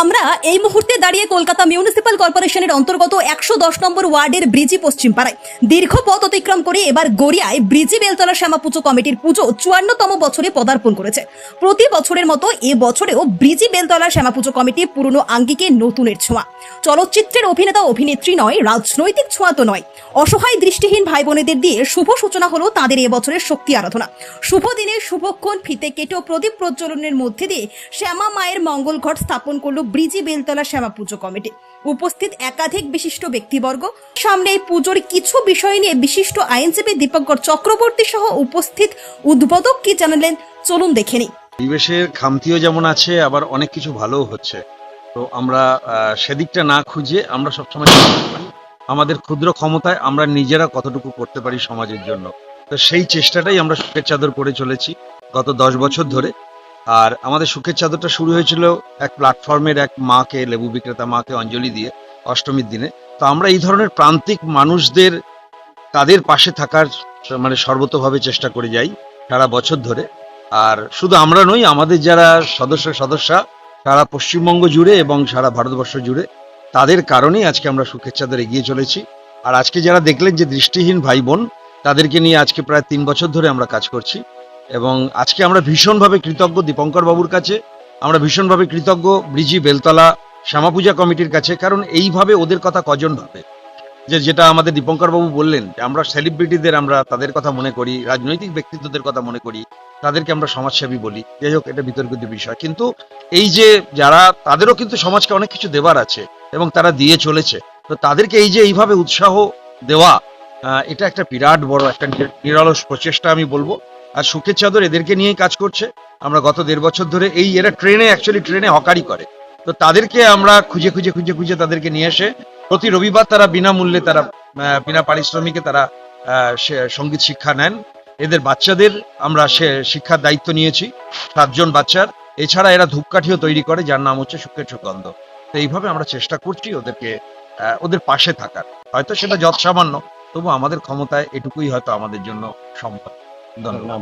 আমরা এই মুহূর্তে দাঁড়িয়ে কলকাতা মিউনিসিপাল কর্পোরেশনের অন্তর্গত 110 নম্বর ওয়ার্ডের ব্রিজি পশ্চিম পাড়ায় দীর্ঘ পথ অতিক্রম করে এবার গড়িয়ায় ব্রিজি বেলতলা শ্যামা পুজো কমিটির পুজো 54তম বছরে পদার্পণ করেছে। প্রতি বছরের মতো এ বছরেও ব্রিজি বেলতলা শ্যামা পুজো কমিটি পুরনো আঙ্গিকে নতুনের ছোঁয়া। চলচ্চিত্রের অভিনেতা অভিনেত্রী নয়, রাজনৈতিক ছোঁয়া তো নয়, অসহায় দৃষ্টিহীন ভাই বোনেদের দিয়ে শুভ সূচনা হলো তাদের এবছরের শক্তি আরাধনা। শুভ দিনে শুভক্ষণ ফিতে কেটে ও প্রদীপ প্রজ্বলনের মধ্যে দিয়ে শ্যামা মায়ের মঙ্গল ঘট স্থাপন করলো ব্রিজি বেলতলা শ্যামা পুজো কমিটি। উপস্থিত একাধিক বিশিষ্ট ব্যক্তিবর্গ। সামনে এই পুজোর কিছু বিষয় নিয়ে বিশিষ্ট আইনজীবী দীপঙ্কর চক্রবর্তী সহ উপস্থিত উদ্বোধক কি জানালেন, চলুন দেখে নিই। পরিবেশের খামতিও যেমন আছে, আবার অনেক কিছু ভালোও হচ্ছে। তো আমরা সেদিকটা না খুঁজে আমরা সবসময় আমাদের ক্ষুদ্র ক্ষমতায় আমরা নিজেরা কতটুকু করতে পারি সমাজের জন্য, তো সেই চেষ্টাটাই আমরা সুখের চাদর করে চলেছি গত 10 বছর ধরে। আর আমাদের সুখের চাদরটা শুরু হয়েছিল এক প্ল্যাটফর্মের এক মাকে, লেবু বিক্রেতা মাকে অঞ্জলি দিয়ে অষ্টমীর দিনে। তো আমরা এই ধরনের প্রান্তিক মানুষদের তাদের পাশে থাকার সর্বতোভাবে চেষ্টা করে যাই সারা বছর ধরে। আর শুধু আমরা নই, আমাদের যারা সদস্যা সারা পশ্চিমবঙ্গ জুড়ে এবং সারা ভারতবর্ষ জুড়ে, তাদের কারণেই আজকে আমরা সুখের চাদর এগিয়ে চলেছি। আর আজকে যারা দেখলেন যে দৃষ্টিহীন ভাই বোন, তাদেরকে নিয়ে আজকে প্রায় 3 বছর ধরে আমরা কাজ করছি। এবং আজকে আমরা ভীষণভাবে কৃতজ্ঞ দীপঙ্কর বাবুর কাছে, আমরা ভীষণভাবে কৃতজ্ঞ ব্রিজি বেলতলা শ্যামা পূজা কমিটির কাছে। কারণ এইভাবে ওদের কথা কজন ভাবে, যেটা আমাদের দীপঙ্কর বাবু বললেন যে আমরা সেলিব্রিটিদের আমরা তাদের কথা মনে করি, রাজনৈতিক ব্যক্তিত্বদের কথা মনে করি, তাদেরকে আমরা সমাজসেবী বলি। যাই হোক, এটা বিতর্কিত বিষয়, কিন্তু এই যে যারা, তাদেরও কিন্তু সমাজকে অনেক কিছু দেবার আছে এবং তারা দিয়ে চলেছে। তো তাদেরকে এই যে এইভাবে উৎসাহ দেওয়া, এটা একটা বিরাট বড় একটা নিরলস প্রচেষ্টা আমি বলবো। আর সুখের চাদর এদেরকে নিয়েই কাজ করছে। আমরা গত 1.5 বছর ধরে এরা ট্রেনে হকারি করে, তো তাদেরকে আমরা খুঁজে তাদেরকে নিয়ে এসে প্রতি রবিবার তারা বিনামূল্যে, তারা বিনা পারিশ্রমিকে তারা সঙ্গীত শিক্ষা নেন। এদের বাচ্চাদের আমরা শিক্ষার দায়িত্ব নিয়েছি, 7 জন বাচ্চার। এছাড়া এরা ধূপকাঠিও তৈরি করে, যার নাম হচ্ছে সুখের সুগন্ধ। তো এইভাবে আমরা চেষ্টা করছি ওদেরকে, ওদের পাশে থাকার। হয়তো সেটা যৎ সামান্য, তবু আমাদের ক্ষমতায় এটুকুই হয়তো আমাদের জন্য সম্ভব। ধন্যবাদ।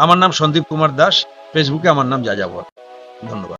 আমার নাম সন্দীপ কুমার দাস, ফেসবুকে আমার নাম যাযাবর। ধন্যবাদ।